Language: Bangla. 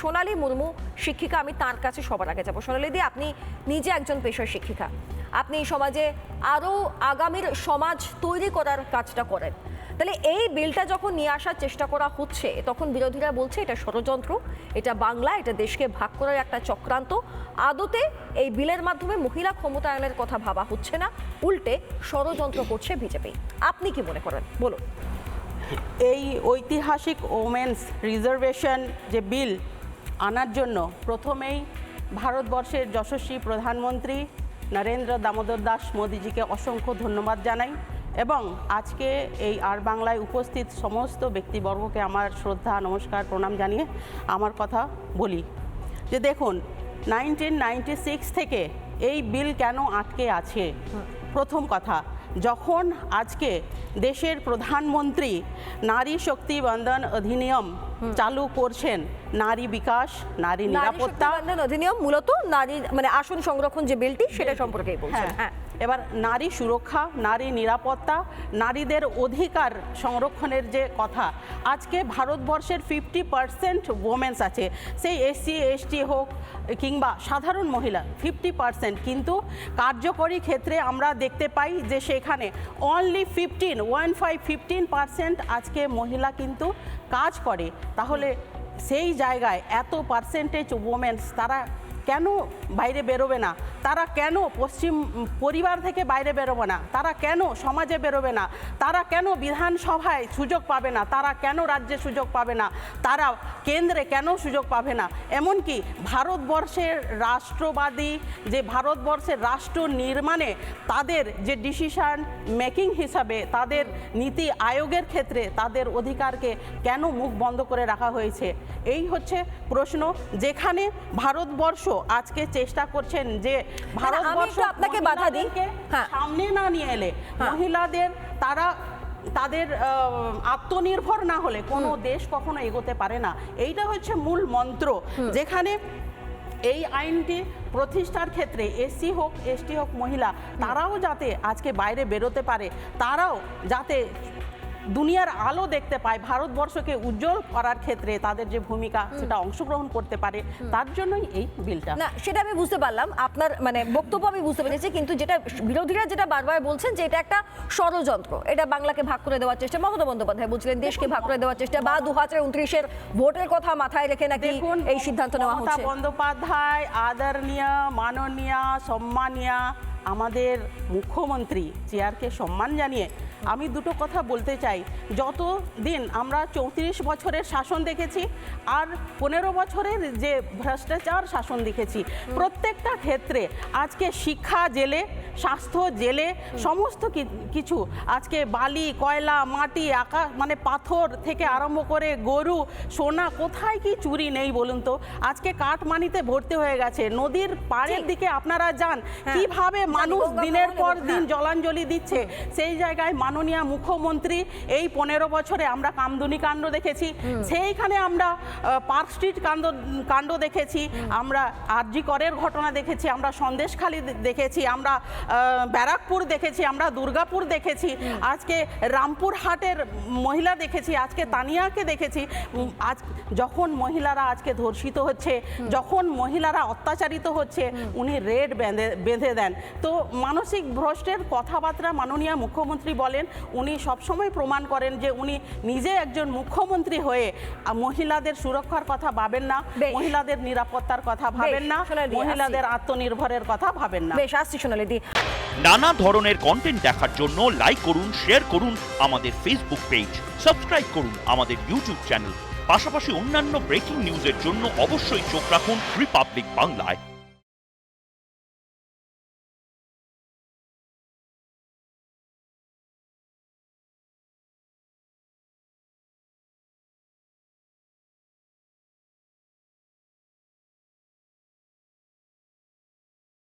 সোনালী মুর্মু শিক্ষিকা, আমি তার কাছে সবার আগে যাবো। সোনালী দি, আপনি নিজে একজন পেশার শিক্ষিকা, আপনি সমাজে আরও আগামীর সমাজ তৈরি করার কাজটা করেন। তাহলে এই বিলটা যখন নিয়ে আসার চেষ্টা করা হচ্ছে, তখন বিরোধীরা বলছে এটা ষড়যন্ত্র, এটা বাংলা, এটা দেশকে ভাগ করার একটা চক্রান্ত। আদতে এই বিলের মাধ্যমে মহিলা ক্ষমতায়নের কথা ভাবা হচ্ছে না, উল্টে ষড়যন্ত্র করছে বিজেপি। আপনি কি মনে করেন, বলুন। এই ঐতিহাসিক ওমেন্স রিজার্ভেশন যে বিল আনার জন্য প্রথমেই ভারতবর্ষের যশস্বী প্রধানমন্ত্রী নরেন্দ্র দামোদর দাস মোদিজিকে অসংখ্য ধন্যবাদ জানাই এবং আজকে এই আর বাংলায় উপস্থিত সমস্ত ব্যক্তিবর্গকে আমার শ্রদ্ধা, নমস্কার, প্রণাম জানিয়ে আমার কথা বলি যে দেখুন, 1996 থেকে এই বিল কেন আটকে আছে। প্রথম কথা, যখন আজকে দেশের প্রধানমন্ত্রী নারী শক্তি বন্দন অধিনিয়ম চালু করছেন, নারী বিকাশ, নারী নিরাপত্তা অধিনিয়ম মূলত নারী মানে আসন সংরক্ষণ যে বিলটি সেটা সম্পর্কে বলছেন। হ্যাঁ, এবার নারী সুরক্ষা, নারী নিরাপত্তা, নারীদের অধিকার সংরক্ষণের যে কথা, আজকে ভারতবর্ষের 50% ওমেন্স আছে, সেই SC ST হোক কিংবা সাধারণ মহিলা 50%, কিন্তু কার্যকরী ক্ষেত্রে আমরা দেখতে পাই যে সেখানে অনলি 15% আজকে মহিলা কিন্তু কাজ করে। তাহলে সেই জায়গায় এত পার্সেন্টেজ ওমেন্স, তারা কেন বাইরে বেরোবে না? তারা কেন পশ্চিম পরিবার থেকে বাইরে বেরোবে না? তারা কেন সমাজে বেরোবে না? তারা কেন বিধানসভায় সুযোগ পাবে না? তারা কেন রাজ্যে সুযোগ পাবে না? তারা কেন্দ্রে কেন সুযোগ পাবে না? এমনকি ভারতবর্ষের রাষ্ট্রবাদী যে ভারতবর্ষের রাষ্ট্র নির্মাণে তাদের যে ডিসিশন মেকিং হিসাবে তাদের নীতি আয়োগের ক্ষেত্রে তাদের অধিকারকে কেন মুখ বন্ধ করে রাখা হয়েছে? এই হচ্ছে প্রশ্ন, যেখানে ভারতবর্ষ আজকে চেষ্টা করছেন যে ভারতবর্ষ আপনাকে বাধা দিই, সামনে না নিয়ে এলে মহিলাদের তাদের আত্মনির্ভর না হলে কোনো দেশ কখনো এগোতে পারে না। এইটা হচ্ছে মূল মন্ত্র, যেখানে এই আইনটি প্রতিষ্ঠার ক্ষেত্রে SC হোক ST হোক মহিলা, তারাও যাতে আজকে বাইরে বেরোতে পারে, তারাও যাতে দুনিয়ার আলো দেখতে পায়, ভারতবর্ষকে উজ্জ্বল করার ক্ষেত্রে তাদের যে ভূমিকা সেটা অংশগ্রহণ করতে পারে, তার জন্যই এই বিলটা। না, সেটা আমি বুঝতে পারলাম, আপনার মানে বক্তব্য আমি বুঝতে পেরেছি, কিন্তু যেটা বিরোধীরা যেটা বারবার বলছেন যে এটা একটা ষড়যন্ত্র, এটা বাংলাকে ভাগ করে দেওয়ার চেষ্টা, মমতা বন্দ্যোপাধ্যায় বলছিলেন দেশকে ভাগ করে দেওয়ার চেষ্টা, বা 2029-এর ভোটের কথা মাথায় রেখে নাকি এই সিদ্ধান্ত নেওয়া হচ্ছে। মমতা বন্দ্যোপাধ্যায় আদরণীয়, মাননীয়, সম্মানীয় আমাদের মুখ্যমন্ত্রী, চেয়ারকে সম্মান জানিয়ে আমি দুটো কথা বলতে চাই। যত দিন আমরা 34 বছরের শাসন দেখেছি আর 15 বছরের যে ভ্রষ্টাচার শাসন দেখেছি, প্রত্যেকটা ক্ষেত্রে আজকে শিক্ষা জেলে, স্বাস্থ্য জেলে, সমস্ত কিছু আজকে বালি, কয়লা, মাটি, আকাশ মানে পাথর থেকে আরম্ভ করে গরু, সোনা, কোথায় কি চুরি নেই বলুন তো? আজকে কাঠমানিতে ভর্তি হয়ে গেছে। নদীর পাড়ের দিকে আপনারা যান, কিভাবে মানুষ দিনের পর দিন জলাঞ্জলি দিচ্ছে। সেই জায়গায় মাননীয় মুখ্যমন্ত্রী এই 15 বছরে আমরা কামদুনি কাণ্ড দেখেছি, সেইখানে আমরা পার্ক স্ট্রিট কাণ্ড দেখেছি, আমরা আরজি করের ঘটনা দেখেছি, আমরা সন্দেশখালী দেখেছি, আমরা ব্যারাকপুর দেখেছি, আমরা দুর্গাপুর দেখেছি, আজকে রামপুর হাটের মহিলা দেখেছি, আজকে তানিয়াকে দেখেছি। আজ যখন মহিলারা আজকে ধর্ষিত হচ্ছে, যখন মহিলারা অত্যাচারিত হচ্ছে, উনি রেড বেঁধে দেন। তো মানসিক ভ্রষ্টের কথাবার্তা মাননীয় মুখ্যমন্ত্রী বলেন, উনি সবসময় প্রমাণ করেন যে উনি নিজে একজন মুখ্যমন্ত্রী হয়ে মহিলাদের সুরক্ষার কথা ভাবেন না, মহিলাদের নিরাপত্তার কথা ভাবেন না, মহিলাদের আত্মনির্ভরের কথা ভাবেন না। বেশ, আসছি সোনালী দি। নানা ধরনের কন্টেন্ট দেখার জন্য লাইক করুন, শেয়ার করুন আমাদের ফেসবুক পেজ, সাবস্ক্রাইব করুন আমাদের ইউটিউব চ্যানেল। পাশাপাশি অন্যান্য ব্রেকিং নিউজের জন্য অবশ্যই চোখ রাখুন রিপাবলিক বাংলায়।